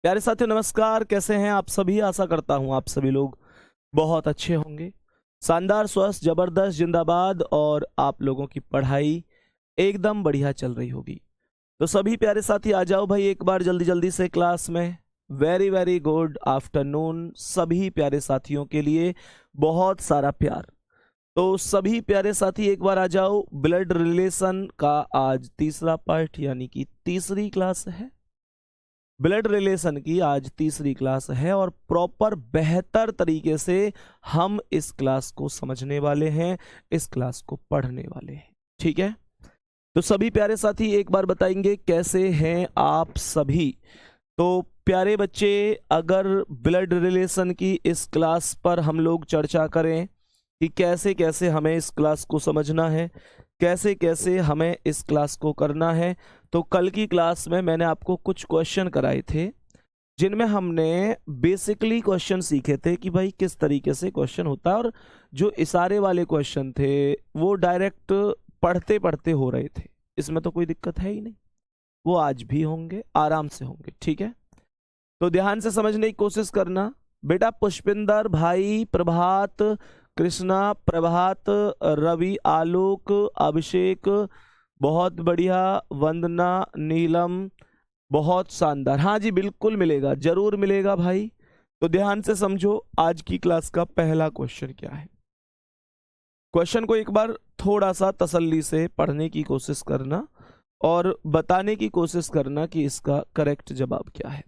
प्यारे साथियों नमस्कार। कैसे हैं आप सभी? आशा करता हूं आप सभी लोग बहुत अच्छे होंगे। शानदार, स्वस्थ, जबरदस्त, जिंदाबाद और आप लोगों की पढ़ाई एकदम बढ़िया चल रही होगी। तो सभी प्यारे साथी आ जाओ भाई एक बार जल्दी जल्दी से क्लास में। वेरी वेरी गुड आफ्टरनून सभी प्यारे साथियों के लिए बहुत सारा प्यार। तो सभी प्यारे साथी एक बार आ जाओ। ब्लड रिलेशन का आज तीसरा पार्ट यानी कि तीसरी क्लास है। ब्लड रिलेशन की आज तीसरी क्लास है और प्रॉपर बेहतर तरीके से हम इस क्लास को समझने वाले हैं, इस क्लास को पढ़ने वाले हैं। ठीक है, तो सभी प्यारे साथी एक बार बताएंगे कैसे हैं आप सभी। तो प्यारे बच्चे, अगर ब्लड रिलेशन की इस क्लास पर हम लोग चर्चा करें कि कैसे कैसे हमें इस क्लास को समझना है, कैसे कैसे हमें इस क्लास को करना है, तो कल की क्लास में मैंने आपको कुछ क्वेश्चन कराए थे जिनमें हमने बेसिकली क्वेश्चन सीखे थे कि भाई किस तरीके से क्वेश्चन होता है। और जो इशारे वाले क्वेश्चन थे वो डायरेक्ट पढ़ते पढ़ते हो रहे थे, इसमें तो कोई दिक्कत है ही नहीं। वो आज भी होंगे, आराम से होंगे। ठीक है, तो ध्यान से समझने की कोशिश करना। बेटा पुष्पिंदर भाई, प्रभात, कृष्णा, प्रभात, रवि, आलोक, अभिषेक, बहुत बढ़िया, वंदना, नीलम, बहुत शानदार। हाँ जी, बिल्कुल मिलेगा, जरूर मिलेगा भाई। तो ध्यान से समझो आज की क्लास का पहला क्वेश्चन क्या है। क्वेश्चन को एक बार थोड़ा सा तसल्ली से पढ़ने की कोशिश करना और बताने की कोशिश करना कि इसका करेक्ट जवाब क्या है।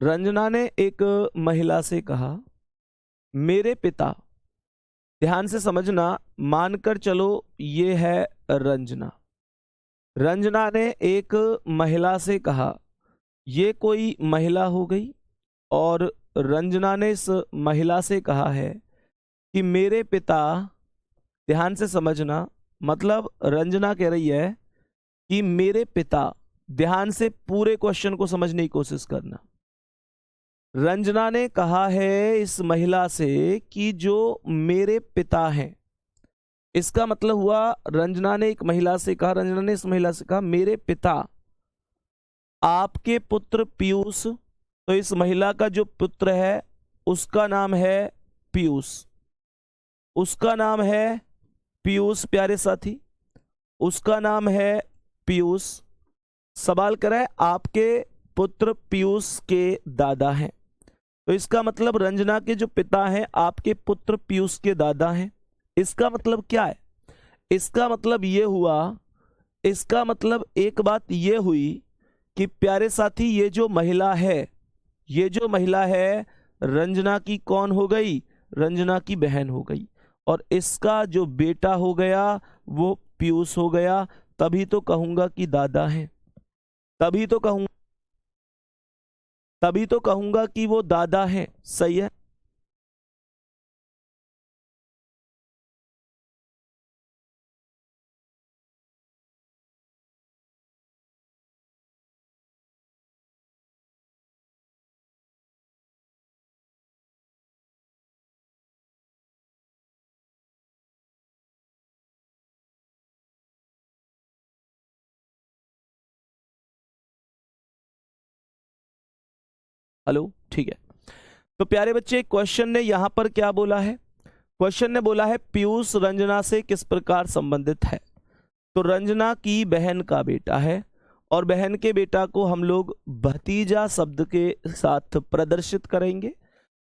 रंजना ने एक महिला से कहा, मेरे पिता, ध्यान से समझना, मानकर चलो ये है रंजना। रंजना ने एक महिला से कहा, ये कोई महिला हो गई, और रंजना ने इस महिला से कहा है कि मेरे पिता, ध्यान से समझना, मतलब रंजना कह रही है कि मेरे पिता, ध्यान से पूरे क्वेश्चन को समझने की कोशिश करना। रंजना ने कहा है इस महिला से कि जो मेरे पिता हैं, इसका मतलब हुआ रंजना ने एक महिला से कहा, रंजना ने इस महिला से कहा मेरे पिता आपके पुत्र पीयूष। तो इस महिला का जो पुत्र है उसका नाम है पीयूष, उसका नाम है पीयूष। प्यारे साथी, उसका नाम है पीयूष। सवाल करा है आपके पुत्र पीयूष के दादा हैं, तो इसका मतलब रंजना के जो पिता हैं आपके पुत्र पीयूष के दादा हैं। इसका मतलब क्या है? इसका मतलब ये हुआ, इसका मतलब एक बात ये हुई कि प्यारे साथी ये जो महिला है, ये जो महिला है रंजना की कौन हो गई? रंजना की बहन हो गई। और इसका जो बेटा हो गया वो पीयूष हो गया। तभी तो कहूंगा कि दादा है, तभी तो कहूंगा, तभी तो कहूंगा कि वो दादा है। सही है। हेलो, ठीक है। तो प्यारे बच्चे, क्वेश्चन ने यहां पर क्या बोला है? क्वेश्चन ने बोला है पीयूष रंजना से किस प्रकार संबंधित है। तो रंजना की बहन का बेटा है, और बहन के बेटा को हम लोग भतीजा शब्द के साथ प्रदर्शित करेंगे।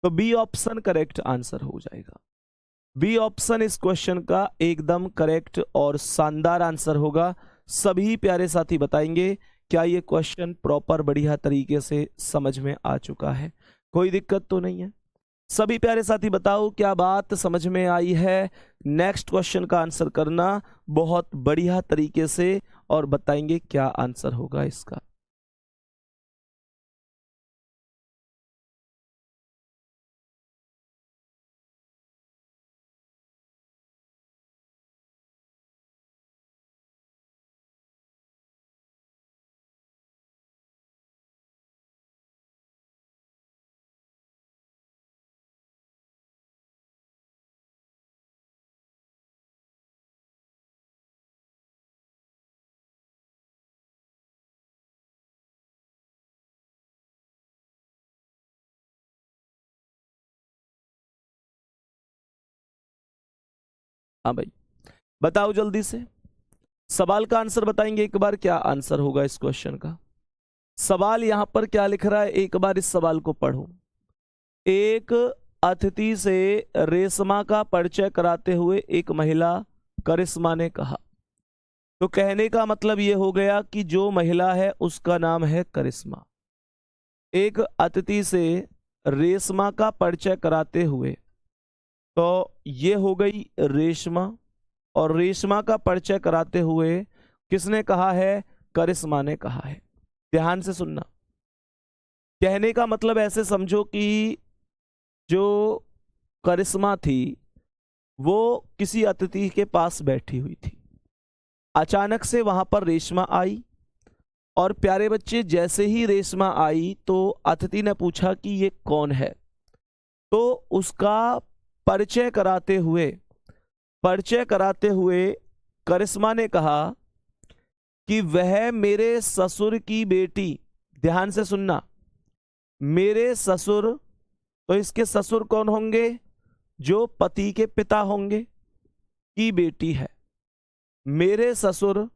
तो बी ऑप्शन करेक्ट आंसर हो जाएगा। बी ऑप्शन इस क्वेश्चन का एकदम करेक्ट और शानदार आंसर होगा। सभी प्यारे साथी बताएंगे क्या ये क्वेश्चन प्रॉपर बढ़िया तरीके से समझ में आ चुका है? कोई दिक्कत तो नहीं है? सभी प्यारे साथी बताओ क्या बात समझ में आई है? नेक्स्ट क्वेश्चन का आंसर करना बहुत बढ़िया तरीके से और बताएंगे क्या आंसर होगा इसका। हाँ भाई, बताओ जल्दी से, सवाल का आंसर बताएंगे एक बार, क्या आंसर होगा इस क्वेश्चन का। सवाल यहां पर क्या लिख रहा है, एक बार इस सवाल को पढ़ो। एक अतिथि से रेशमा का परिचय कराते हुए एक महिला करिश्मा ने कहा। तो कहने का मतलब ये हो गया कि जो महिला है उसका नाम है करिश्मा। एक अतिथि से रेशमा का परिचय कराते हुए, तो ये हो गई रेशमा, और रेशमा का परिचय कराते हुए किसने कहा है, करिश्मा ने कहा है। ध्यान से सुनना, कहने का मतलब ऐसे समझो कि जो करिश्मा थी वो किसी अतिथि के पास बैठी हुई थी, अचानक से वहां पर रेशमा आई, और प्यारे बच्चे जैसे ही रेशमा आई तो अतिथि ने पूछा कि ये कौन है। तो उसका परिचय कराते हुए करिश्मा ने कहा कि वह मेरे ससुर की बेटी, ध्यान से सुनना, मेरे ससुर, तो इसके ससुर कौन होंगे, जो पति के पिता होंगे, की बेटी है। मेरे ससुर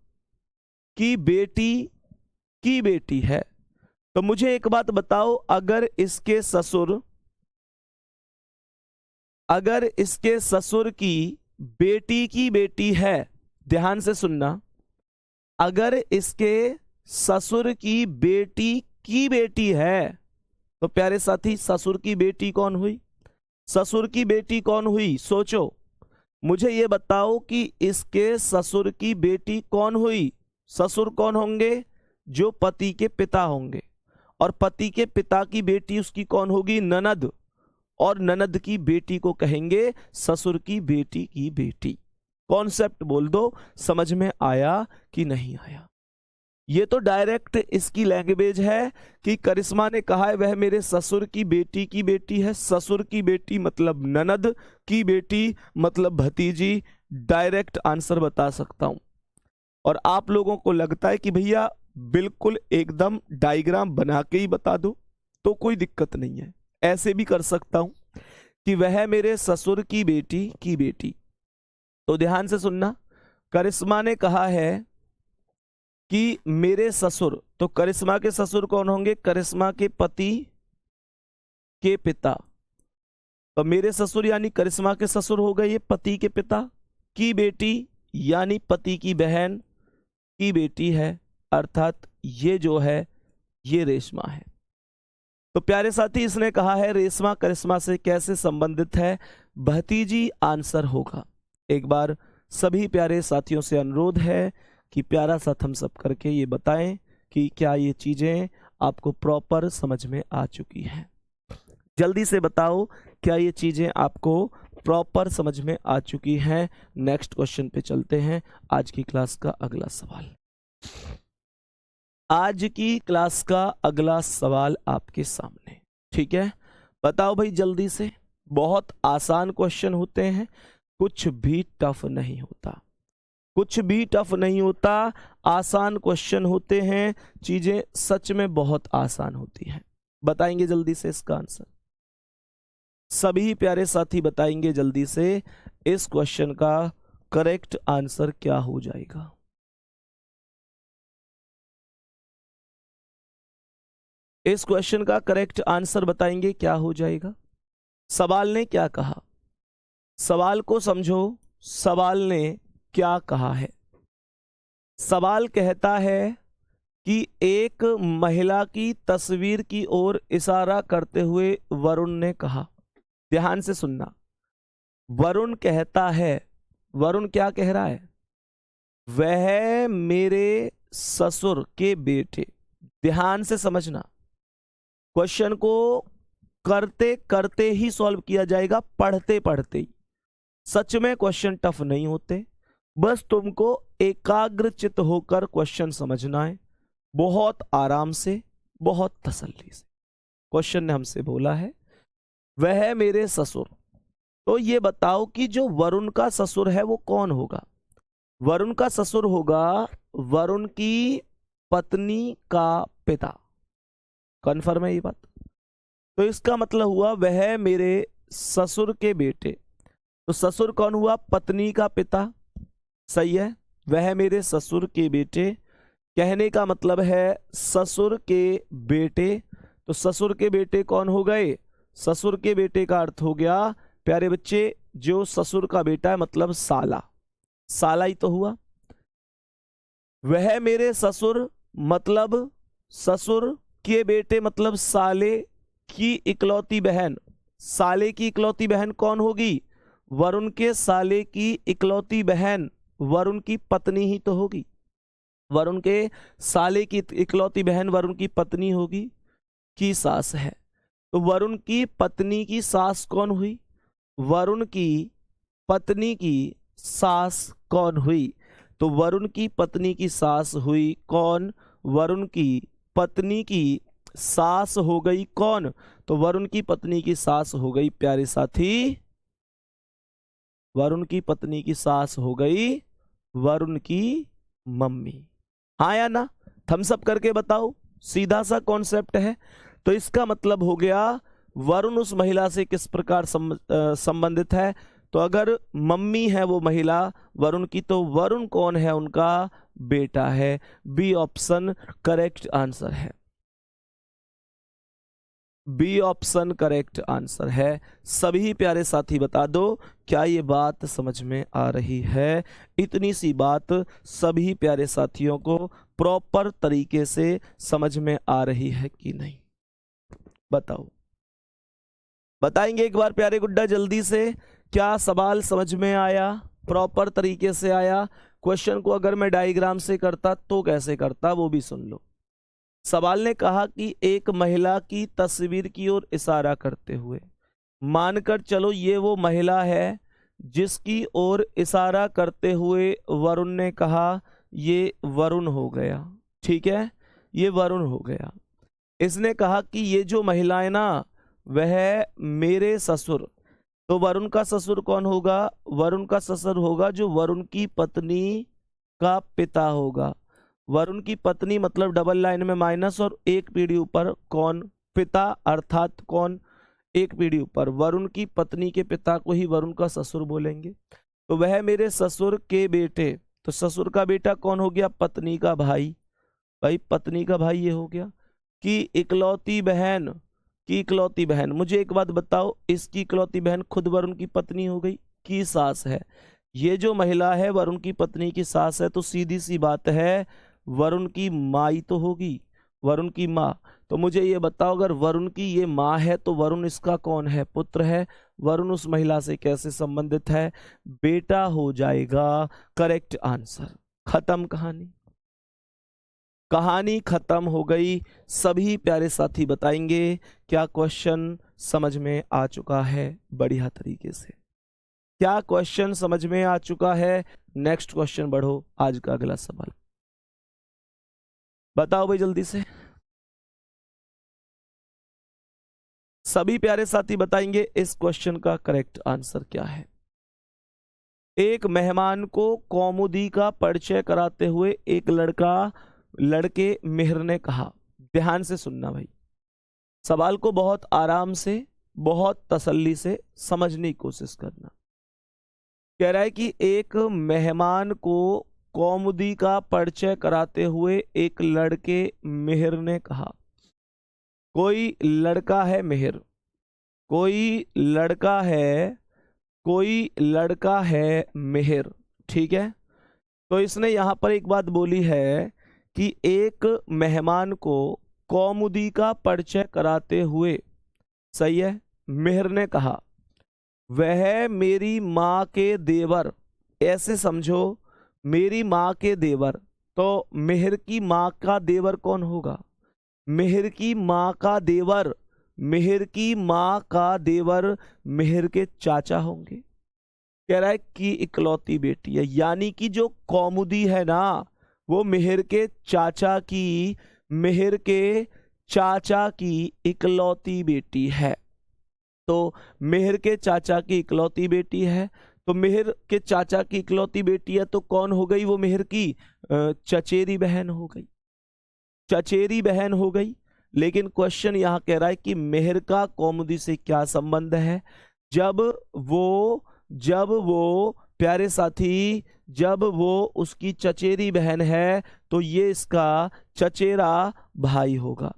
की बेटी है। तो मुझे एक बात बताओ, अगर इसके ससुर की बेटी है, ध्यान से सुनना, अगर इसके ससुर की बेटी है, तो प्यारे साथी ससुर की बेटी कौन हुई, ससुर की बेटी कौन हुई, सोचो। मुझे ये बताओ कि इसके ससुर की बेटी कौन हुई। ससुर कौन होंगे, जो पति के पिता होंगे, और पति के पिता की बेटी उसकी कौन होगी, ननद, और ननद की बेटी को कहेंगे ससुर की बेटी। कॉन्सेप्ट बोल दो, समझ में आया कि नहीं आया। ये तो डायरेक्ट इसकी लैंग्वेज है कि करिश्मा ने कहा है वह मेरे ससुर की बेटी है। ससुर की बेटी मतलब ननद, की बेटी मतलब भतीजी। डायरेक्ट आंसर बता सकता हूं। और आप लोगों को लगता है कि भैया बिल्कुल एकदम डायग्राम बना के ही बता दो, तो कोई दिक्कत नहीं है, ऐसे भी कर सकता हूं कि वह मेरे ससुर की बेटी। तो ध्यान से सुनना, करिश्मा ने कहा है कि मेरे ससुर, तो करिश्मा के ससुर कौन होंगे, करिश्मा के पति के पिता। तो मेरे ससुर यानी करिश्मा के ससुर हो गए ये पति के पिता, की बेटी यानी पति की बहन की बेटी है, अर्थात ये जो है ये रेशमा है। तो प्यारे साथी इसने कहा है रेशमा करिश्मा से कैसे संबंधित है, भतीजी आंसर होगा। एक बार सभी प्यारे साथियों से अनुरोध है कि प्यारा सा थम्स अप करके ये बताएं कि क्या ये चीजें आपको प्रॉपर समझ में आ चुकी हैं। जल्दी से बताओ, क्या ये चीजें आपको प्रॉपर समझ में आ चुकी हैं। नेक्स्ट क्वेश्चन पे चलते हैं। आज की क्लास का अगला सवाल, आज की क्लास का अगला सवाल आपके सामने, ठीक है। बताओ भाई जल्दी से, बहुत आसान क्वेश्चन होते हैं, कुछ भी टफ नहीं होता, कुछ भी टफ नहीं होता, आसान क्वेश्चन होते हैं, चीजें सच में बहुत आसान होती हैं। बताएंगे जल्दी से इसका आंसर, सभी प्यारे साथी बताएंगे जल्दी से इस क्वेश्चन का करेक्ट आंसर क्या हो जाएगा। इस क्वेश्चन का करेक्ट आंसर बताएंगे क्या हो जाएगा। सवाल ने क्या कहा, सवाल को समझो, सवाल ने क्या कहा है। सवाल कहता है कि एक महिला की तस्वीर की ओर इशारा करते हुए वरुण ने कहा। ध्यान से सुनना, वरुण कहता है, वरुण क्या कह रहा है, वह मेरे ससुर के बेटे। ध्यान से समझना, क्वेश्चन को करते करते ही सॉल्व किया जाएगा, पढ़ते पढ़ते ही। सच में क्वेश्चन टफ नहीं होते, बस तुमको एकाग्रचित होकर क्वेश्चन समझना है, बहुत आराम से, बहुत तसल्ली से। क्वेश्चन ने हमसे बोला है वह मेरे ससुर, तो ये बताओ कि जो वरुण का ससुर है वो कौन होगा। वरुण का ससुर होगा वरुण की पत्नी का पिता। कन्फर्म है ये बात। तो इसका मतलब हुआ वह मेरे ससुर के बेटे, तो ससुर कौन हुआ? पत्नी का पिता, सही है। वह मेरे ससुर के बेटे, कहने का मतलब है ससुर के बेटे। तो ससुर के बेटे कौन हो गए? ससुर के बेटे का अर्थ हो गया प्यारे बच्चे जो ससुर का बेटा है, मतलब साला, साला ही तो हुआ। वह मेरे ससुर मतलब ससुर के बेटे मतलब साले की इकलौती बहन। साले की इकलौती बहन कौन होगी? वरुण के साले की इकलौती बहन वरुण की पत्नी ही तो होगी। वरुण के साले की इकलौती बहन वरुण की पत्नी होगी, की सास है। तो वरुण की पत्नी की सास कौन हुई? वरुण की पत्नी की सास कौन हुई? तो वरुण की पत्नी की सास हुई कौन? वरुण की पत्नी की सास हो गई कौन? तो वरुण की पत्नी की सास हो गई प्यारे साथी, वरुण की पत्नी की सास हो गई वरुण की मम्मी। हाँ या ना? थम्स अप करके बताओ, सीधा सा कॉन्सेप्ट है। तो इसका मतलब हो गया वरुण उस महिला से किस प्रकार संबंधित है? तो अगर मम्मी है वो महिला वरुण की, तो वरुण कौन है? उनका बेटा है। बी ऑप्शन करेक्ट आंसर है। बी ऑप्शन करेक्ट आंसर है। सभी प्यारे साथी बता दो क्या ये बात समझ में आ रही है? इतनी सी बात सभी प्यारे साथियों को प्रॉपर तरीके से समझ में आ रही है कि नहीं? बताओ, बताएंगे एक बार प्यारे गुड्डा जल्दी से, क्या सवाल समझ में आया? प्रॉपर तरीके से आया? क्वेश्चन को अगर मैं डायग्राम से करता तो कैसे करता वो भी सुन लो। सवाल ने कहा कि एक महिला की तस्वीर की ओर इशारा करते हुए, मानकर चलो ये वो महिला है जिसकी ओर इशारा करते हुए वरुण ने कहा ये वरुण हो गया, ठीक है, ये वरुण हो गया। इसने कहा कि ये जो महिला है ना वह मेरे ससुर, तो वरुण का ससुर कौन होगा? वरुण का ससुर होगा जो वरुण की पत्नी का पिता होगा। वरुण की पत्नी मतलब डबल लाइन में माइनस और एक पीढ़ी ऊपर कौन? पिता, अर्थात कौन? एक पीढ़ी ऊपर वरुण की पत्नी के पिता को ही वरुण का ससुर बोलेंगे। तो वह मेरे ससुर के बेटे, तो ससुर का बेटा कौन हो गया? पत्नी का भाई, भाई पत्नी का भाई ये हो गया। कि इकलौती बहन, की इकलौती बहन, मुझे एक बात बताओ, इसकी इकलौती बहन खुद वरुण की पत्नी हो गई, की सास है। ये जो महिला है वरुण की पत्नी की सास है, तो सीधी सी बात है वरुण की माँ ही तो होगी, वरुण की माँ। तो मुझे ये बताओ अगर वरुण की ये माँ है तो वरुण इसका कौन है? पुत्र है। वरुण उस महिला से कैसे संबंधित है? बेटा हो जाएगा करेक्ट आंसर। खत्म कहानी, कहानी खत्म हो गई। सभी प्यारे साथी बताएंगे क्या क्वेश्चन समझ में आ चुका है बढ़िया तरीके से? क्या क्वेश्चन समझ में आ चुका है? नेक्स्ट क्वेश्चन बढ़ो, आज का अगला सवाल बताओ भाई जल्दी से। सभी प्यारे साथी बताएंगे इस क्वेश्चन का करेक्ट आंसर क्या है। एक मेहमान को कौमुदी का परिचय कराते हुए एक लड़के मिहिर ने कहा, ध्यान से सुनना भाई, सवाल को बहुत आराम से बहुत तसल्ली से समझने की कोशिश करना। कह रहा है कि एक मेहमान को कौमुदी का परिचय कराते हुए एक लड़के मिहिर ने कहा, कोई लड़का है मिहिर, कोई लड़का है, कोई लड़का है मिहिर, ठीक है। तो इसने यहां पर एक बात बोली है कि एक मेहमान को कौमुदी का परिचय कराते हुए, सही है, मिहिर ने कहा वह मेरी माँ के देवर, ऐसे समझो मेरी माँ के देवर। तो मिहिर की माँ का देवर कौन होगा? मिहिर की माँ का देवर, मिहिर की माँ का देवर मिहिर के चाचा होंगे। कह रहा है कि इकलौती बेटी है, यानी कि जो कौमुदी है ना वो मिहिर के चाचा की, मिहिर के चाचा की इकलौती बेटी है। तो मिहिर के चाचा की इकलौती बेटी है, तो मिहिर के चाचा की इकलौती बेटी है तो कौन हो गई? वो मिहिर की चचेरी बहन हो गई, चचेरी बहन हो गई। लेकिन क्वेश्चन यहां कह रहा है कि मिहिर का कौमुदी से क्या संबंध है? जब वो जब वो, प्यारे साथी, जब वो उसकी चचेरी बहन है तो ये इसका चचेरा भाई होगा,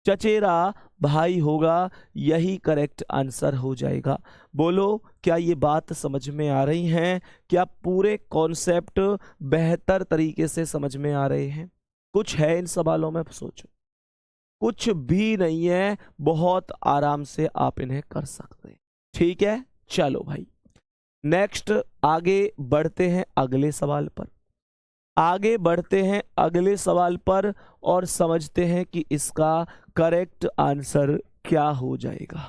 चचेरा भाई होगा। यही करेक्ट आंसर हो जाएगा। बोलो, क्या ये बात समझ में आ रही हैं? क्या पूरे कॉन्सेप्ट बेहतर तरीके से समझ में आ रहे हैं? कुछ है इन सवालों में? सोचो, कुछ भी नहीं है, बहुत आराम से आप इन्हें कर सकते हैं। ठीक है, चलो भाई नेक्स्ट आगे बढ़ते हैं अगले सवाल पर, आगे बढ़ते हैं अगले सवाल पर और समझते हैं कि इसका करेक्ट आंसर क्या हो जाएगा।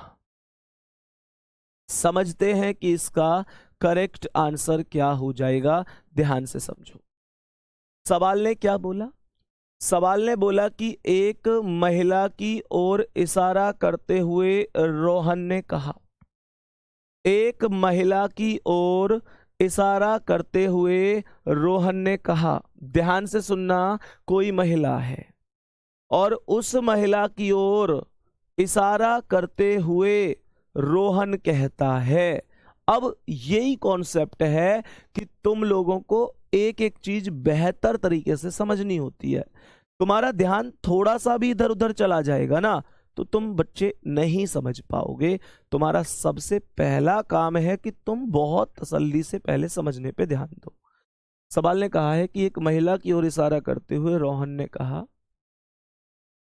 समझते हैं कि इसका करेक्ट आंसर क्या हो जाएगा। ध्यान से समझो, सवाल ने क्या बोला? सवाल ने बोला कि एक महिला की ओर इशारा करते हुए रोहन ने कहा, एक महिला की ओर इशारा करते हुए रोहन ने कहा। ध्यान से सुनना, कोई महिला है और उस महिला की ओर इशारा करते हुए रोहन कहता है। अब यही कॉन्सेप्ट है कि तुम लोगों को एक एक चीज बेहतर तरीके से समझनी होती है। तुम्हारा ध्यान थोड़ा सा भी इधर उधर चला जाएगा ना तो तुम बच्चे नहीं समझ पाओगे। तुम्हारा सबसे पहला काम है कि तुम बहुत तसल्ली से पहले समझने पे ध्यान दो। सवाल ने कहा है कि एक महिला की ओर इशारा करते हुए रोहन ने कहा,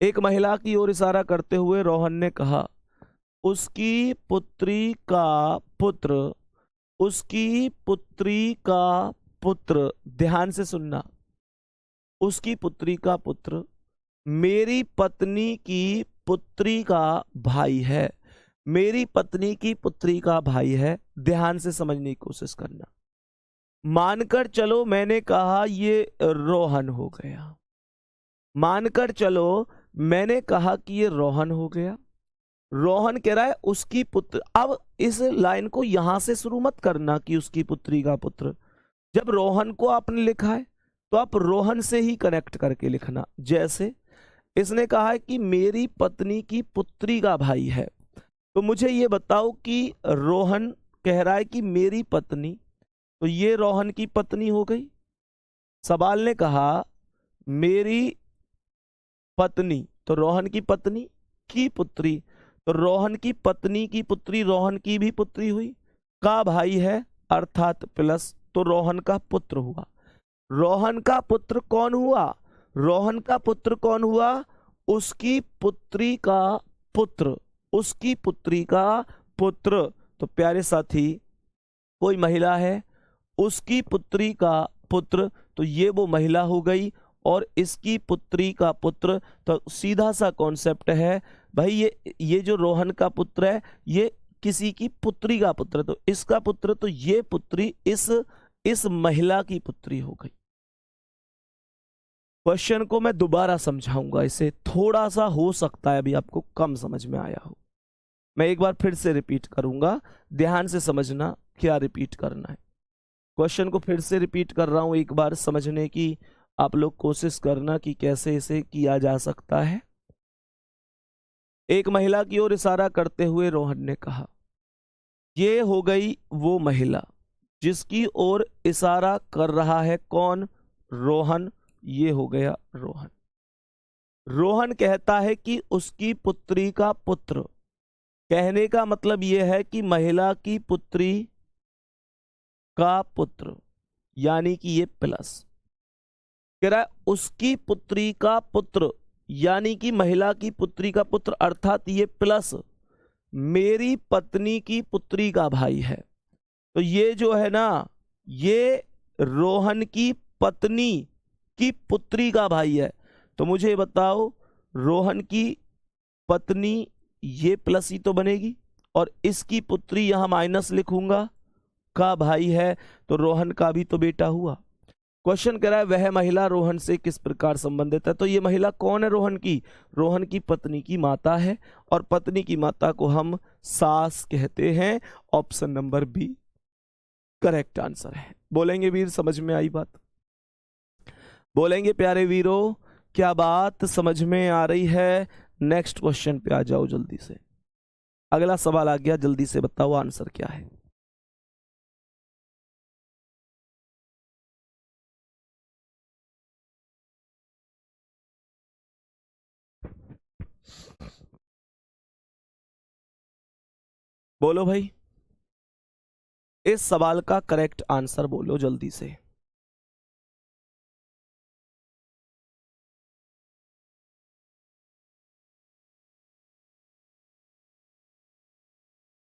एक महिला की ओर इशारा करते हुए रोहन ने कहा, उसकी पुत्री का पुत्र, उसकी पुत्री का पुत्र, ध्यान से सुनना, उसकी पुत्री का पुत्र मेरी पत्नी की पुत्री का भाई है, मेरी पत्नी की पुत्री का भाई है। ध्यान से समझने की कोशिश करना। मानकर चलो मैंने कहा ये रोहन हो गया, मानकर चलो मैंने कहा कि ये रोहन हो गया। रोहन कह रहा है उसकी पुत्र। अब इस लाइन को यहां से शुरू मत करना कि उसकी पुत्री का पुत्र। जब रोहन को आपने लिखा है तो आप रोहन से ही कनेक्ट करके लिखना। जैसे इसने कहा है कि मेरी पत्नी की पुत्री का भाई है, तो मुझे ये बताओ कि रोहन कह रहा है कि मेरी पत्नी, तो ये रोहन की पत्नी हो गई। सवाल ने कहा मेरी पत्नी, तो रोहन की पत्नी की पुत्री, तो रोहन की पत्नी की पुत्री रोहन की भी पुत्री हुई, का भाई है अर्थात प्लस, तो रोहन का पुत्र हुआ। रोहन का पुत्र कौन हुआ? रोहन का पुत्र कौन हुआ? उसकी पुत्री का पुत्र, उसकी पुत्री का पुत्र। तो प्यारे साथी, कोई महिला है, उसकी पुत्री का पुत्र, तो ये वो महिला हो गई, और इसकी पुत्री का पुत्र, तो सीधा सा कॉन्सेप्ट है भाई, ये जो रोहन का पुत्र है ये किसी की पुत्री का पुत्र, तो इसका पुत्र, तो ये पुत्री इस महिला की पुत्री हो गई। क्वेश्चन को मैं दोबारा समझाऊंगा, इसे थोड़ा सा हो सकता है अभी आपको कम समझ में आया हो। मैं एक बार फिर से रिपीट करूंगा, ध्यान से समझना क्या रिपीट करना है। क्वेश्चन को फिर से रिपीट कर रहा हूं, एक बार समझने की आप लोग कोशिश करना कि कैसे इसे किया जा सकता है। एक महिला की ओर इशारा करते हुए रोहन ने कहा, ये हो गई वो महिला जिसकी ओर इशारा कर रहा है कौन? रोहन। ये हो गया रोहन। रोहन कहता है कि उसकी पुत्री का पुत्र, कहने का मतलब यह है कि महिला की पुत्री का पुत्र, यानी कि ये प्लस कह रहा है उसकी पुत्री का पुत्र, यानी कि महिला की पुत्री का पुत्र, अर्थात ये प्लस मेरी पत्नी की पुत्री का भाई है। तो ये जो है ना, ये रोहन की पत्नी की पुत्री का भाई है। तो मुझे बताओ, रोहन की पत्नी ये प्लस ही तो बनेगी, और इसकी पुत्री यहां माइनस लिखूंगा, का भाई है, तो रोहन का भी तो बेटा हुआ। क्वेश्चन कह रहा है वह महिला रोहन से किस प्रकार संबंधित है? तो ये महिला कौन है? रोहन की, रोहन की पत्नी की माता है, और पत्नी की माता को हम सास कहते हैं। Option number B correct answer है। बोलेंगे वीर, समझ में आई बात? बोलेंगे प्यारे वीरों, क्या बात समझ में आ रही है? नेक्स्ट क्वेश्चन पे आ जाओ जल्दी से। अगला सवाल आ गया, जल्दी से बताओ आंसर क्या है। बोलो भाई, इस सवाल का करेक्ट आंसर बोलो जल्दी से।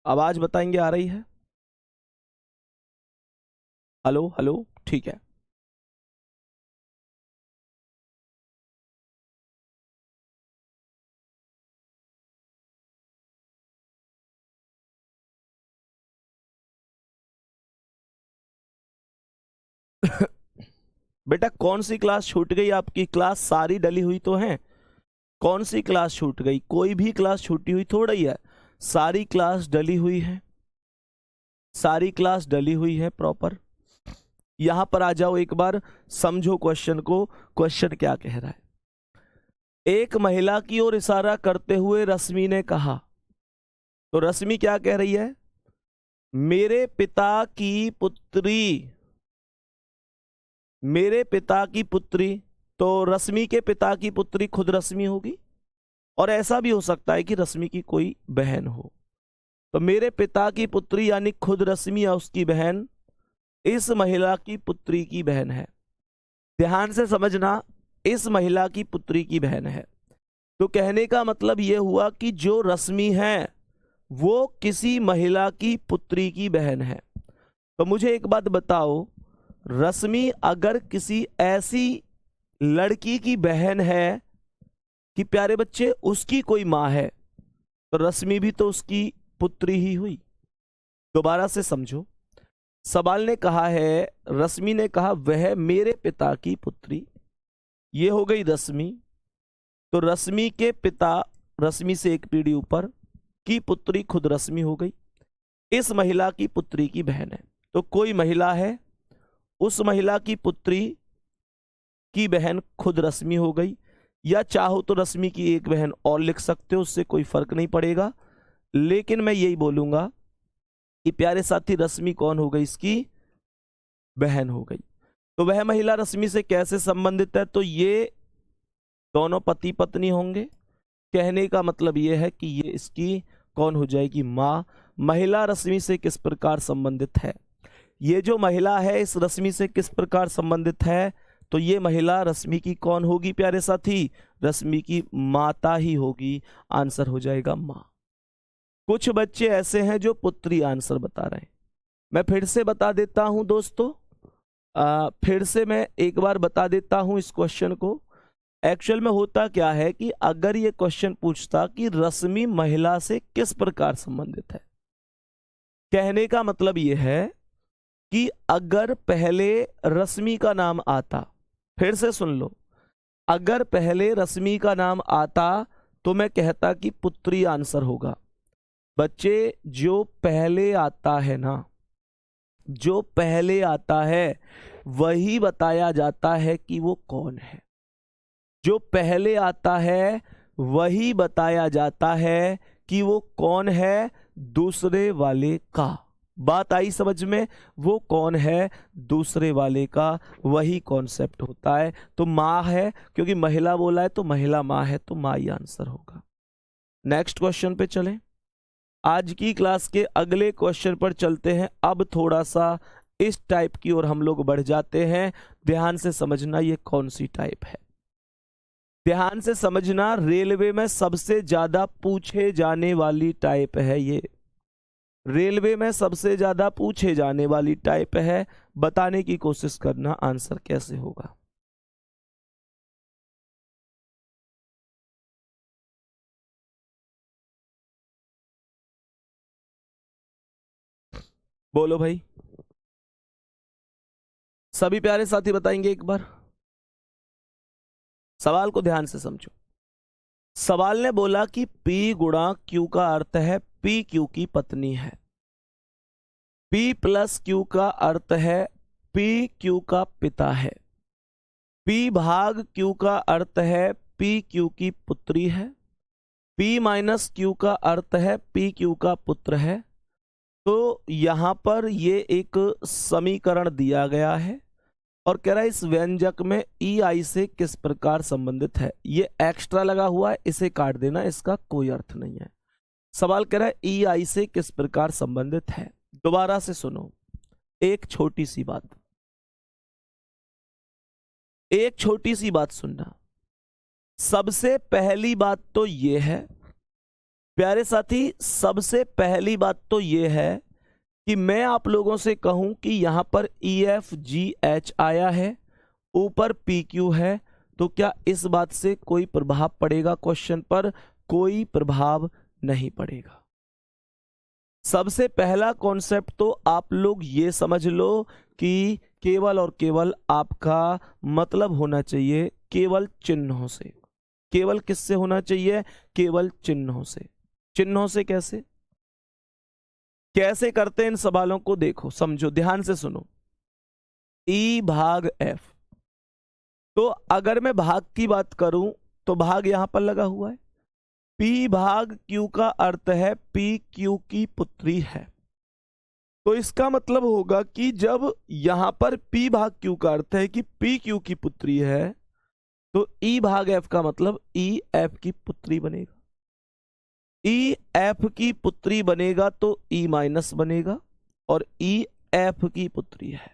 आवाज बताएंगे आ रही है? हेलो हेलो, ठीक है। बेटा कौन सी क्लास छूट गई आपकी? क्लास सारी डली हुई तो है। कौन सी क्लास छूट गई? कोई भी क्लास छूटी हुई थोड़ी है, सारी क्लास डली हुई है, सारी क्लास डली हुई है प्रॉपर। यहां पर आ जाओ, एक बार समझो क्वेश्चन को। क्वेश्चन क्या कह रहा है? एक महिला की ओर इशारा करते हुए रश्मि ने कहा, तो रश्मि क्या कह रही है? मेरे पिता की पुत्री, मेरे पिता की पुत्री। तो रश्मि के पिता की पुत्री खुद रश्मि होगी, और ऐसा भी हो सकता है कि रश्मि की कोई बहन हो। तो मेरे पिता की पुत्री यानी खुद रश्मि या उसकी बहन इस महिला की पुत्री की बहन है। ध्यान से समझना, इस महिला की पुत्री की बहन है। तो कहने का मतलब यह हुआ कि जो रश्मि है वो किसी महिला की पुत्री की बहन है। तो मुझे एक बात बताओ, रश्मि अगर किसी ऐसी लड़की की बहन है कि प्यारे बच्चे उसकी कोई माँ है, तो रश्मि भी तो उसकी पुत्री ही हुई। दोबारा से समझो, सवाल ने कहा है, रश्मि ने कहा वह मेरे पिता की पुत्री, ये हो गई रश्मि। तो रश्मि के पिता, रश्मि से एक पीढ़ी ऊपर की पुत्री खुद रश्मि हो गई, इस महिला की पुत्री की बहन है। तो कोई महिला है, उस महिला की पुत्री की बहन खुद रश्मि हो गई, या चाहो तो रश्मि की एक बहन और लिख सकते हो, उससे कोई फर्क नहीं पड़ेगा। लेकिन मैं यही बोलूंगा कि प्यारे साथी, रश्मि कौन हो गई? इसकी बहन हो गई। तो वह महिला रश्मि से कैसे संबंधित है? तो ये दोनों पति पत्नी होंगे। कहने का मतलब यह है कि ये इसकी कौन हो जाएगी? माँ। महिला रश्मि से किस प्रकार संबंधित है? ये जो महिला है इस रश्मि से किस प्रकार संबंधित है? तो ये महिला रश्मि की कौन होगी प्यारे साथी? रश्मि की माता ही होगी। आंसर हो जाएगा माँ। कुछ बच्चे ऐसे हैं जो पुत्री आंसर बता रहे हैं। मैं फिर से बता देता हूं दोस्तों, फिर से मैं एक बार बता देता हूं इस क्वेश्चन को। एक्चुअल में होता क्या है कि अगर ये क्वेश्चन पूछता कि रश्मि महिला से किस प्रकार संबंधित है, कहने का मतलब यह है कि अगर पहले रश्मि का नाम आता, फिर से सुन लो, अगर पहले रश्मि का नाम आता तो मैं कहता कि पुत्री आंसर होगा। बच्चे जो पहले आता है ना, जो पहले आता है वही बताया जाता है कि वो कौन है। जो पहले आता है वही बताया जाता है कि वो कौन है, दूसरे वाले का। बात आई समझ में? वो कौन है, दूसरे वाले का, वही कॉन्सेप्ट होता है। तो माँ है, क्योंकि महिला बोला है तो महिला माँ है, तो माँ ही आंसर होगा। नेक्स्ट क्वेश्चन पे चलें। आज की क्लास के अगले क्वेश्चन पर चलते हैं। अब थोड़ा सा इस टाइप की ओर हम लोग बढ़ जाते हैं। ध्यान से समझना ये कौन सी टाइप है। ध्यान से समझना, रेलवे में सबसे ज्यादा पूछे जाने वाली टाइप है ये। रेलवे में सबसे ज्यादा पूछे जाने वाली टाइप है। बताने की कोशिश करना आंसर कैसे होगा। बोलो भाई, सभी प्यारे साथी बताएंगे एक बार। सवाल को ध्यान से समझो। सवाल ने बोला कि P गुणा Q का अर्थ है P Q की पत्नी है। P प्लस Q का अर्थ है P Q का पिता है। P भाग Q का अर्थ है P Q की पुत्री है। P माइनस Q का अर्थ है P Q का पुत्र है। तो यहां पर ये एक समीकरण दिया गया है। और कह रहा है इस व्यंजक में ई आई से किस प्रकार संबंधित है। ये एक्स्ट्रा लगा हुआ है, इसे काट देना, इसका कोई अर्थ नहीं है। सवाल कह रहा है ई आई से किस प्रकार संबंधित है। दोबारा से सुनो, एक छोटी सी बात, एक छोटी सी बात सुनना। सबसे पहली बात तो ये है प्यारे साथी, सबसे पहली बात तो ये है कि मैं आप लोगों से कहूं कि यहां पर ई एफ जी एच आया है, ऊपर पी क्यू है, तो क्या इस बात से कोई प्रभाव पड़ेगा क्वेश्चन पर? कोई प्रभाव नहीं पड़ेगा। सबसे पहला कॉन्सेप्ट तो आप लोग ये समझ लो कि केवल और केवल आपका मतलब होना चाहिए केवल चिन्हों से। केवल किससे होना चाहिए? केवल चिन्हों से। चिन्हों से कैसे कैसे करते हैं इन सवालों को? देखो, समझो, ध्यान से सुनो। ई भाग एफ, तो अगर मैं भाग की बात करूं तो भाग यहां पर लगा हुआ है। पी भाग क्यू का अर्थ है पी क्यू की पुत्री है, तो इसका मतलब होगा कि जब यहां पर पी भाग क्यू का अर्थ है कि पी क्यू की पुत्री है, तो ई भाग एफ का मतलब ई एफ की पुत्री बनेगा। ई एफ की पुत्री बनेगा तो ई माइनस बनेगा, और ई एफ की पुत्री है,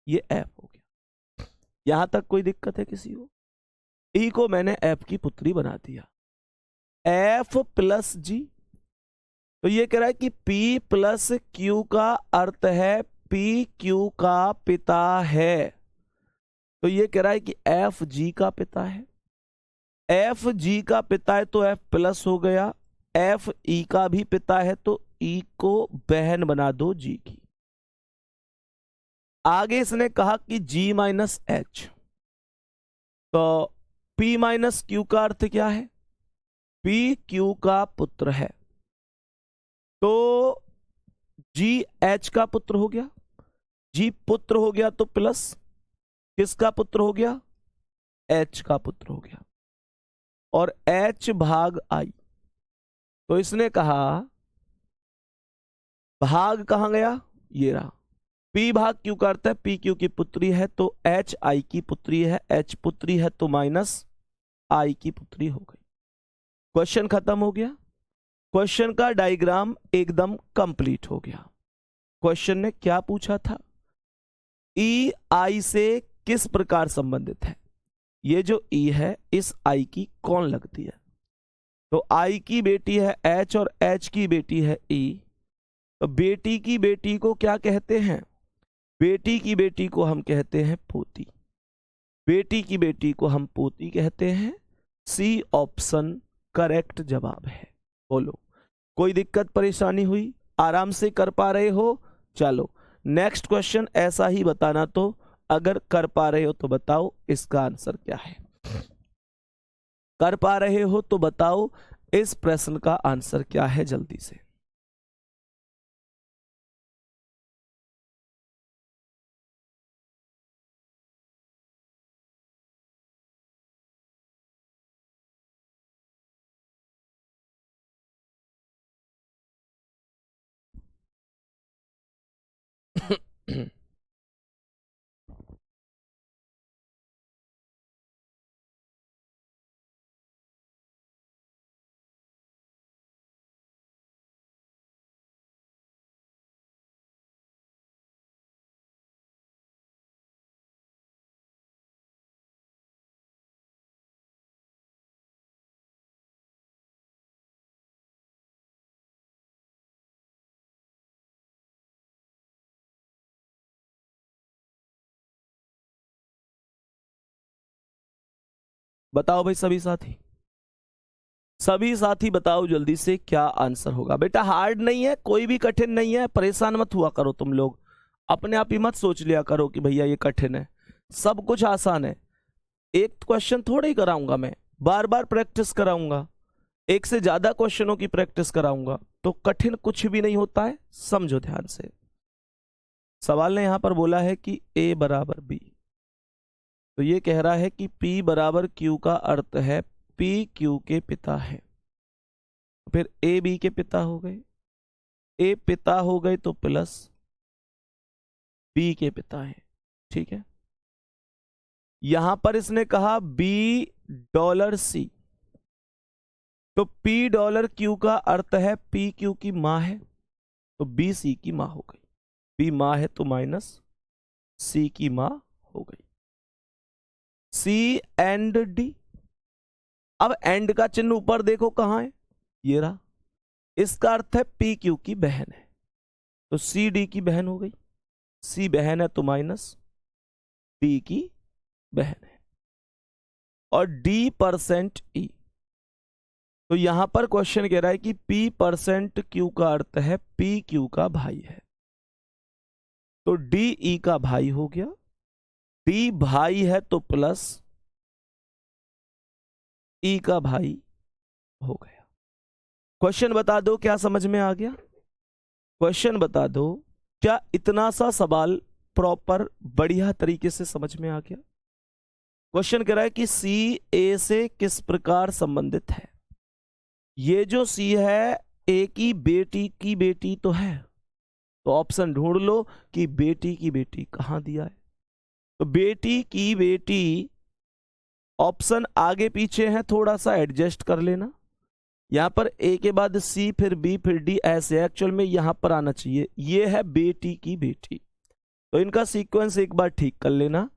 ये एफ हो गया। यहां तक कोई दिक्कत है किसी को? ई को मैंने एफ की पुत्री बना दिया। एफ प्लस जी, तो ये कह रहा है कि पी प्लस क्यू का अर्थ है पी क्यू का पिता है, तो ये कह रहा है कि एफ जी का पिता है। एफ जी का पिता है तो एफ प्लस हो गया, एफ ई का भी पिता है तो ई को बहन बना दो जी की। आगे इसने कहा कि जी माइनस एच, तो पी माइनस क्यू का अर्थ क्या है? पी क्यू का पुत्र है, तो जी एच का पुत्र हो गया। जी पुत्र हो गया तो प्लस किसका पुत्र हो गया? एच का पुत्र हो गया, और एच भाग आई, तो इसने कहा भाग कहां गया? ये रहा। पी भाग क्यू का अर्थ है पी क्यू की पुत्री है, तो एच आई की पुत्री है, एच पुत्री है तो माइनस आई की पुत्री हो गई। क्वेश्चन खत्म हो गया। क्वेश्चन का डायग्राम एकदम कंप्लीट हो गया। क्वेश्चन ने क्या पूछा था? ई आई से किस प्रकार संबंधित है। ये जो ई है इस आई की कौन लगती है? तो आई की बेटी है एच और एच की बेटी है ई, तो बेटी की बेटी को क्या कहते हैं? बेटी की बेटी को हम कहते हैं पोती। बेटी की बेटी को हम पोती कहते हैं। सी ऑप्शन करेक्ट जवाब है। बोलो, कोई दिक्कत परेशानी हुई? आराम से कर पा रहे हो? चलो नेक्स्ट क्वेश्चन ऐसा ही बताना, तो अगर कर पा रहे हो तो बताओ इसका आंसर क्या है। कर पा रहे हो तो बताओ इस प्रश्न का आंसर क्या है जल्दी से। बताओ भाई सभी साथी, सभी साथी बताओ जल्दी से क्या आंसर होगा। बेटा हार्ड नहीं है, कोई भी कठिन नहीं है, परेशान मत हुआ करो तुम लोग। अपने आप ही मत सोच लिया करो कि भैया ये कठिन है, सब कुछ आसान है। एक क्वेश्चन थोड़ा ही कराऊंगा मैं, बार बार प्रैक्टिस कराऊंगा, एक से ज्यादा क्वेश्चनों की प्रैक्टिस कराऊंगा, तो कठिन कुछ भी नहीं होता है। समझो ध्यान से। सवाल ने यहां पर बोला है कि a बराबर b, तो ये कह रहा है कि p बराबर q का अर्थ है p q के पिता है। फिर a b के पिता हो गए, a पिता हो गए तो प्लस b के पिता है। ठीक है, यहां पर इसने कहा $B तो $P का अर्थ है PQ की माँ है, तो BC की माँ हो गई। B माँ है तो माइनस C की माँ हो गई। C and D। अब एंड का चिन्ह ऊपर देखो कहां है, ये रहा। इसका अर्थ है PQ की बहन है, तो C D की बहन हो गई। C बहन है तो माइनस D की बहन है। और D%E, तो यहां पर क्वेश्चन कह रहा है कि P%Q का अर्थ है PQ का भाई है, तो DE का भाई हो गया। D भाई है तो प्लस E का भाई हो गया। क्वेश्चन बता दो क्या समझ में आ गया? क्वेश्चन बता दो क्या इतना सा सवाल प्रॉपर बढ़िया तरीके से समझ में आ गया? क्वेश्चन कह रहा है कि C A से किस प्रकार संबंधित है। ये जो C है A की बेटी तो है, तो ऑप्शन ढूंढ लो कि बेटी की बेटी कहां दिया है। तो बेटी की बेटी ऑप्शन आगे पीछे है, थोड़ा सा एडजस्ट कर लेना। यहां पर A के बाद C फिर B फिर D ऐसे, एक्चुअल में यहां पर आना चाहिए। ये है बेटी की बेटी, तो इनका सीक्वेंस एक बार ठीक कर लेना।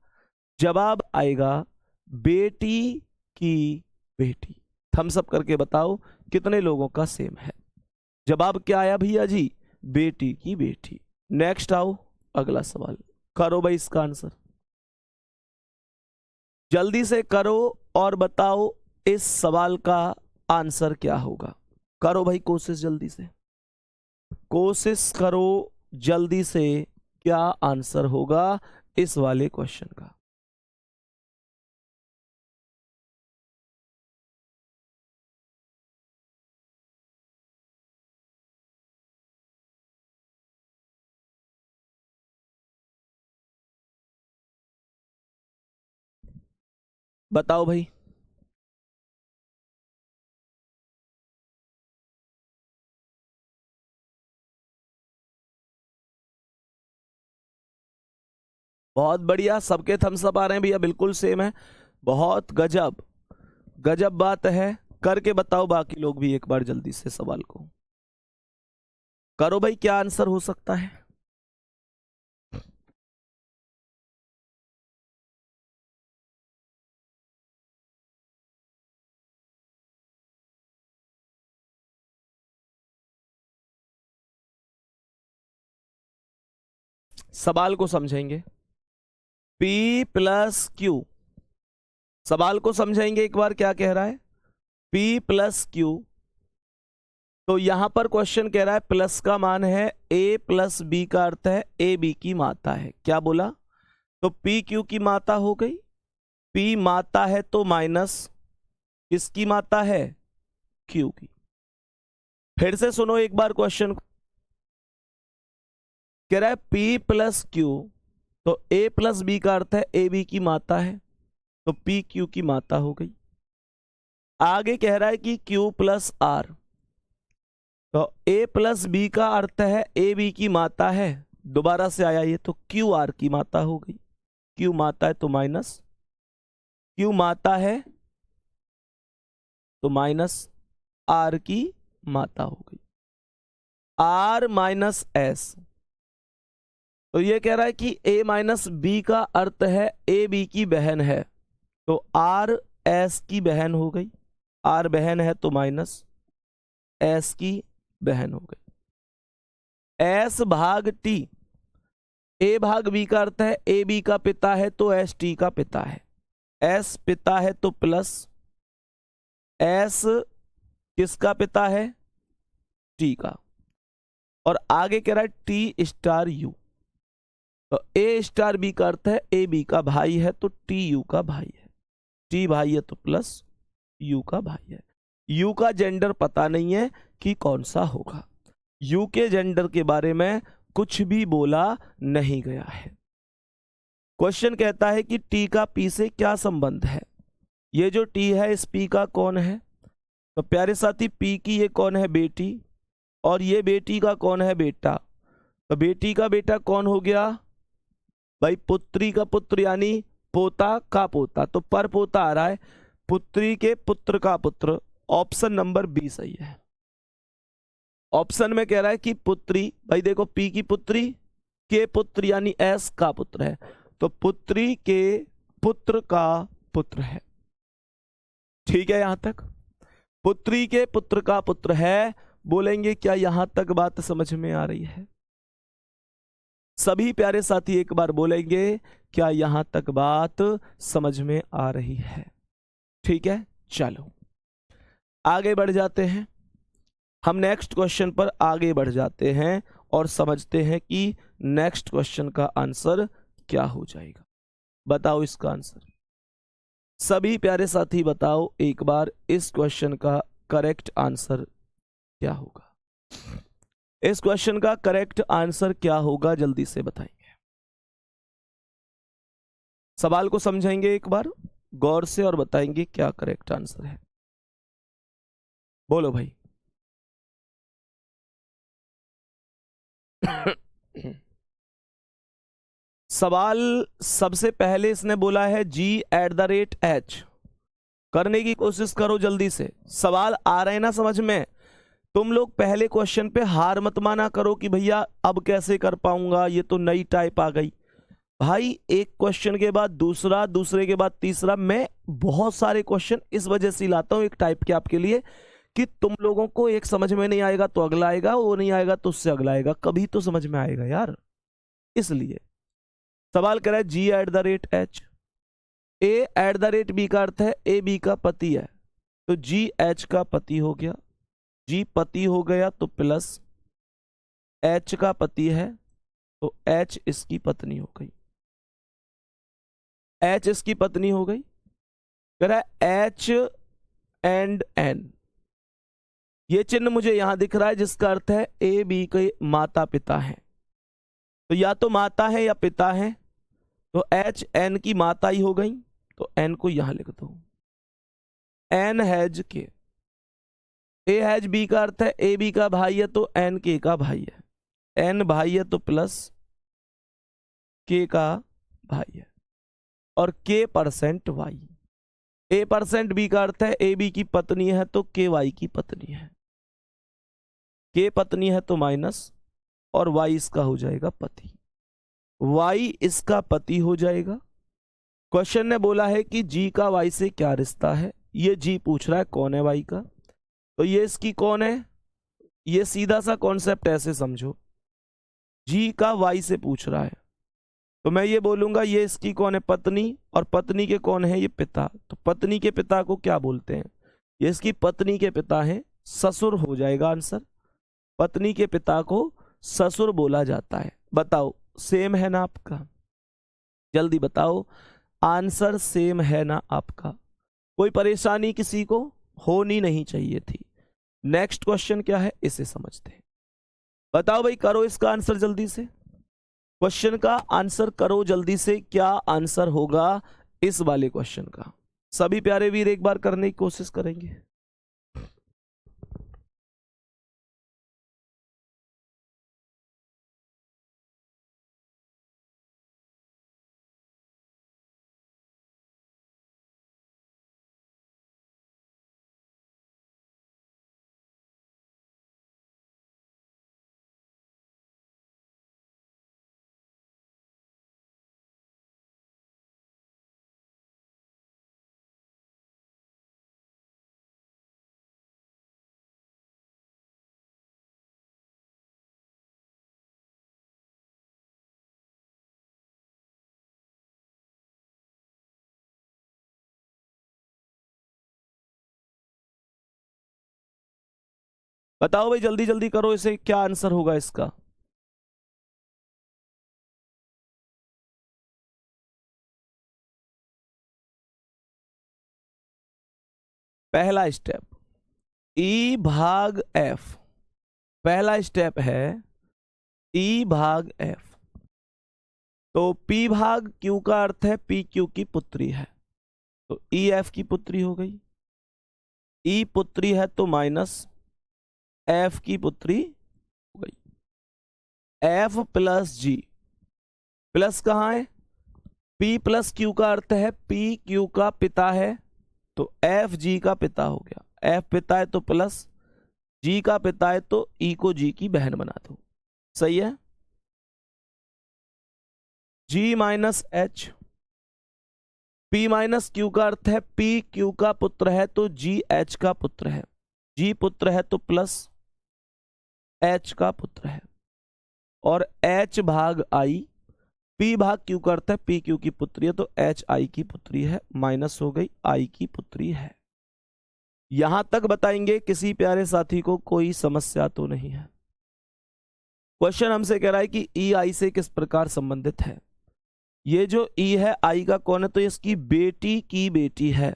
जवाब आएगा बेटी की बेटी। थम्स अप करके बताओ कितने लोगों का सेम है। जवाब क्या आया भैया जी? बेटी की बेटी। नेक्स्ट आओ, अगला सवाल करो भाई इसका आंसर। जल्दी से करो और बताओ इस सवाल का आंसर क्या होगा। करो भाई कोशिश, जल्दी से कोशिश करो जल्दी से, क्या आंसर होगा इस वाले क्वेश्चन का। बताओ भाई। बहुत बढ़िया, सबके थम्स अप आ रहे हैं भैया, बिल्कुल सेम है। बहुत गजब, गजब बात है। करके बताओ बाकी लोग भी एक बार जल्दी से सवाल को। करो भाई, क्या आंसर हो सकता है? सवाल को समझेंगे। P+Q, सवाल को समझेंगे एक बार क्या कह रहा है। P+Q, तो यहां पर क्वेश्चन कह रहा है प्लस का मान है A+B का अर्थ है AB की माता है। क्या बोला? तो PQ की माता हो गई। P माता है तो माइनस किसकी माता है? Q की। फिर से सुनो एक बार क्वेश्चन, कह रहा है P+Q, तो A+B का अर्थ है AB की माता है, तो PQ की माता हो गई। आगे कह रहा है कि Q+R, तो A+B का अर्थ है AB की माता है, दोबारा से आया ये, तो QR की माता हो गई। Q माता है तो माइनस, Q माता है तो माइनस R की माता हो गई। R-S, तो ये कह रहा है कि A-B का अर्थ है AB की बहन है, तो R-S की बहन हो गई। R बहन है तो माइनस S की बहन हो गई। S/T, A/B का अर्थ है AB का पिता है तो ST का पिता है। S पिता है तो प्लस S किसका पिता है? T का। और आगे कह रहा है T*U, तो A*B का अर्थ है AB का भाई है तो TU का भाई है। T भाई है तो प्लस U का भाई है। U का जेंडर पता नहीं है कि कौन सा होगा। U के जेंडर के बारे में कुछ भी बोला नहीं गया है। क्वेश्चन कहता है कि T का P से क्या संबंध है। ये जो T है इस P का कौन है? तो प्यारे साथी P की ये कौन है? बेटी। और ये बेटी का कौन है? बेटा। तो बेटी का बेटा कौन हो गया भाई? पुत्री का पुत्र यानी पोता का पोता, तो पर पोता आ रहा है, पुत्री के पुत्र का पुत्र, ऑप्शन नंबर बी सही है। ऑप्शन में कह रहा है कि पुत्री, भाई देखो पी की पुत्री, के पुत्र यानी एस का पुत्र है, तो पुत्री के पुत्र का पुत्र है। ठीक है, यहां तक पुत्री के पुत्र का पुत्र है। बोलेंगे क्या यहां तक बात समझ में आ रही है? सभी प्यारे साथी एक बार बोलेंगे, क्या यहां तक बात समझ में आ रही है? ठीक है, चलो आगे बढ़ जाते हैं। हम नेक्स्ट क्वेश्चन पर आगे बढ़ जाते हैं और समझते हैं कि नेक्स्ट क्वेश्चन का आंसर क्या हो जाएगा। बताओ इसका आंसर, सभी प्यारे साथी बताओ एक बार, इस क्वेश्चन का करेक्ट आंसर क्या होगा? इस क्वेश्चन का करेक्ट आंसर क्या होगा, जल्दी से बताएंगे। सवाल को समझेंगे एक बार गौर से और बताएंगे क्या करेक्ट आंसर है। बोलो भाई। सवाल सबसे पहले इसने बोला है g@h। करने की कोशिश करो जल्दी से, सवाल आ रहे हैं ना समझ में? तुम लोग पहले क्वेश्चन पे हार मत माना करो कि भैया अब कैसे कर पाऊंगा, ये तो नई टाइप आ गई। भाई एक क्वेश्चन के बाद दूसरा, दूसरे के बाद तीसरा, मैं बहुत सारे क्वेश्चन इस वजह से लाता हूं एक टाइप के आपके लिए कि तुम लोगों को एक समझ में नहीं आएगा तो अगला आएगा, वो नहीं आएगा तो उससे अगला आएगा, कभी तो समझ में आएगा यार। इसलिए सवाल कर रहा है g@h, a@b का अर्थ है ए बी का पति है, तो GH का पति हो गया, G पति हो गया तो प्लस H का पति है तो H इसकी पत्नी हो गई, H इसकी पत्नी हो गई। कह रहा है H एंड N, ये चिन्ह मुझे यहां दिख रहा है जिसका अर्थ है ए बी के माता पिता हैं, तो या तो माता है या पिता है, तो H N की माता ही हो गई, तो N को यहां लिख दो। N हैज के, ए हैज बी का अर्थ है ए बी का भाई है तो N के का भाई है, N भाई है तो प्लस के का भाई है, और K% Y। A%B का अर्थ है ए बी की पत्नी है तो KY की पत्नी है, K पत्नी है तो माइनस, और Y इसका हो जाएगा पति, Y इसका पति हो जाएगा। क्वेश्चन ने बोला है कि G का Y से क्या रिश्ता है, ये G पूछ रहा है कौन है Y का, तो ये इसकी कौन है, ये सीधा सा कॉन्सेप्ट ऐसे समझो, G का Y से पूछ रहा है तो मैं ये बोलूंगा ये इसकी कौन है, पत्नी, और पत्नी के कौन है, ये पिता, तो पत्नी के पिता को क्या बोलते हैं, ये इसकी पत्नी के पिता हैं, ससुर हो जाएगा आंसर। पत्नी के पिता को ससुर बोला जाता है। बताओ सेम है ना आपका? जल्दी बताओ, आंसर सेम है ना आपका? कोई परेशानी किसी को होनी नहीं चाहिए थी। नेक्स्ट क्वेश्चन क्या है इसे समझते हैं। बताओ भाई, करो इसका आंसर जल्दी से, क्वेश्चन का आंसर करो जल्दी से, क्या आंसर होगा इस वाले क्वेश्चन का? सभी प्यारे वीर एक बार करने की कोशिश करेंगे। बताओ भाई जल्दी जल्दी करो इसे, क्या आंसर होगा इसका? पहला स्टेप E भाग F, पहला स्टेप है E भाग F, तो P भाग Q का अर्थ है P Q की पुत्री है, तो E F की पुत्री हो गई, E पुत्री है तो माइनस F की पुत्री हो गई, F प्लस G, प्लस कहाँ है, P प्लस क्यू का अर्थ है P क्यू का पिता है, तो F G का पिता हो गया। F पिता है तो प्लस, G का पिता है तो E को G की बहन बना दो। सही है। G minus H, P minus Q का अर्थ है P क्यू का पुत्र है तो G H का पुत्र है। G पुत्र है तो प्लस H का पुत्र है, और H भाग I, P भाग क्यू का अर्थ है P क्यू की पुत्री है तो H I की पुत्री है, माइनस हो गई I की पुत्री है। यहां तक बताएंगे किसी प्यारे साथी को कोई समस्या तो नहीं है। क्वेश्चन हमसे कह रहा है कि E I से किस प्रकार संबंधित है। ये जो E है I का कौन है, तो इसकी बेटी की बेटी है,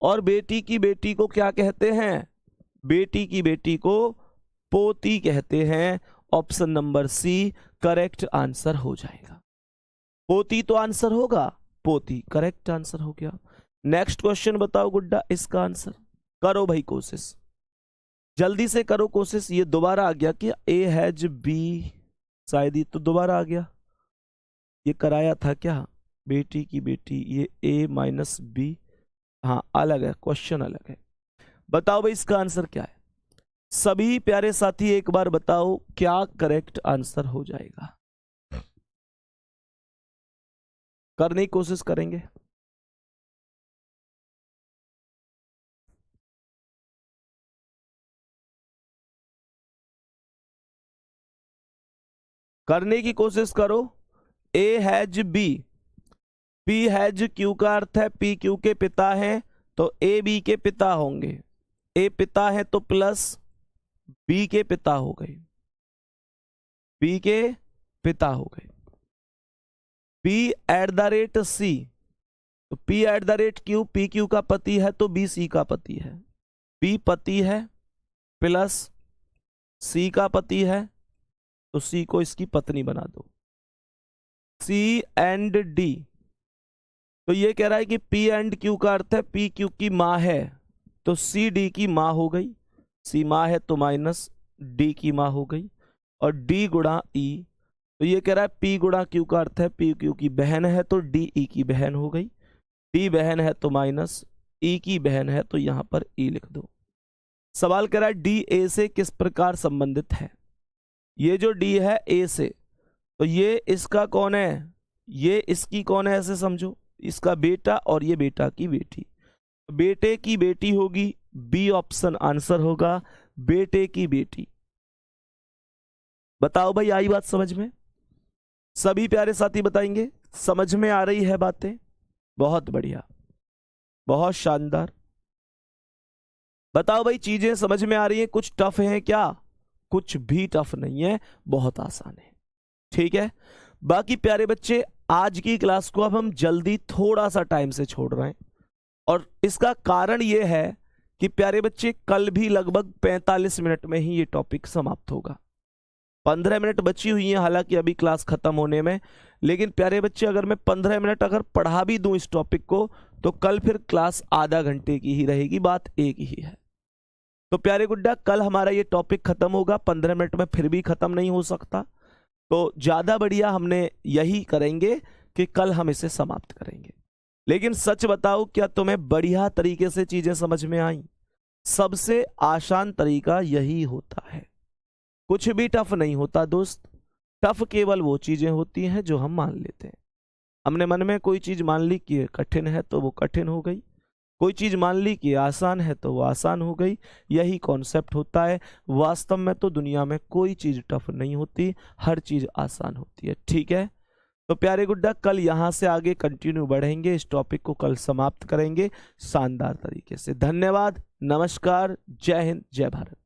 और बेटी की बेटी को क्या कहते हैं, बेटी की बेटी को पोती कहते हैं। Option number C correct answer हो जाएगा। पोती तो आंसर होगा, पोती करेक्ट आंसर हो गया। नेक्स्ट क्वेश्चन बताओ गुड्डा, इसका आंसर करो भाई कोशिश, जल्दी से करो कोशिश। ये दोबारा आ गया क्या, ए हैज बी, शायद ये तो दोबारा आ गया। ये कराया था क्या, बेटी की बेटी, ये ए माइनस बी, हाँ अलग है, क्वेश्चन अलग है। बताओ भाई इसका आंसर क्या है। सभी प्यारे साथी एक बार बताओ क्या करेक्ट आंसर हो जाएगा, करने की कोशिश करेंगे। करने की कोशिश करो। A has B, P has Q का अर्थ है पी क्यू के पिता हैं, तो ए बी के पिता होंगे। ए पिता है तो प्लस बी के पिता हो गए, बी के पिता हो गए। P at the rate C, तो P at the rate Q, P Q का पति है तो बी सी का पति है। पी पति है प्लस सी का पति है, तो सी को इसकी पत्नी बना दो। सी एंड डी, तो ये कह रहा है कि पी एंड क्यू का अर्थ है पी क्यू की माँ है, तो सी डी की माँ हो गई। सी माँ है तो माइनस डी की माँ हो गई, और डी गुणा ई, तो ये कह रहा है पी गुणा क्यू का अर्थ है पी क्यू की बहन है तो डी ई की बहन हो गई। डी बहन है तो माइनस, ई की बहन है तो यहां पर ई लिख दो। सवाल कह रहा है डी ए से किस प्रकार संबंधित है। ये जो डी है ए से, तो ये इसका कौन है, ये इसकी कौन है, ऐसे समझो इसका बेटा और ये बेटा की बेटी। बेटे की बेटी होगी, बी ऑप्शन आंसर होगा, बेटे की बेटी। बताओ भाई आई बात समझ में, सभी प्यारे साथी बताएंगे समझ में आ रही है बातें। बहुत बढ़िया, बहुत शानदार। बताओ भाई चीजें समझ में आ रही है, कुछ टफ है क्या, कुछ भी टफ नहीं है, बहुत आसान है। ठीक है, बाकी प्यारे बच्चे आज की क्लास को अब हम जल्दी थोड़ा सा टाइम से छोड़ रहे हैं, और इसका कारण यह है कि प्यारे बच्चे कल भी लगभग 45 मिनट में ही ये टॉपिक समाप्त होगा। 15 मिनट बची हुई है हालांकि अभी क्लास खत्म होने में, लेकिन प्यारे बच्चे अगर मैं 15 मिनट अगर पढ़ा भी दूं इस टॉपिक को, तो कल फिर क्लास आधा घंटे की ही रहेगी, बात एक ही है। तो प्यारे गुड्डा कल हमारा ये टॉपिक खत्म होगा, 15 मिनट में फिर भी खत्म नहीं हो सकता, तो ज्यादा बढ़िया हमने यही करेंगे कि कल हम इसे समाप्त करेंगे। लेकिन सच बताओ क्या तुम्हें बढ़िया तरीके से चीजें समझ में आई। सबसे आसान तरीका यही होता है, कुछ भी टफ नहीं होता दोस्त। टफ केवल वो चीजें होती हैं जो हम मान लेते हैं। हमने मन में कोई चीज मान ली कि कठिन है तो वो कठिन हो गई, कोई चीज मान ली कि आसान है तो वो आसान हो गई। यही कॉन्सेप्ट होता है। वास्तव में तो दुनिया में कोई चीज टफ नहीं होती, हर चीज आसान होती है। ठीक है, तो प्यारे गुड्डा कल यहां से आगे कंटिन्यू बढ़ेंगे, इस टॉपिक को कल समाप्त करेंगे शानदार तरीके से। धन्यवाद, नमस्कार, जय हिंद, जय भारत।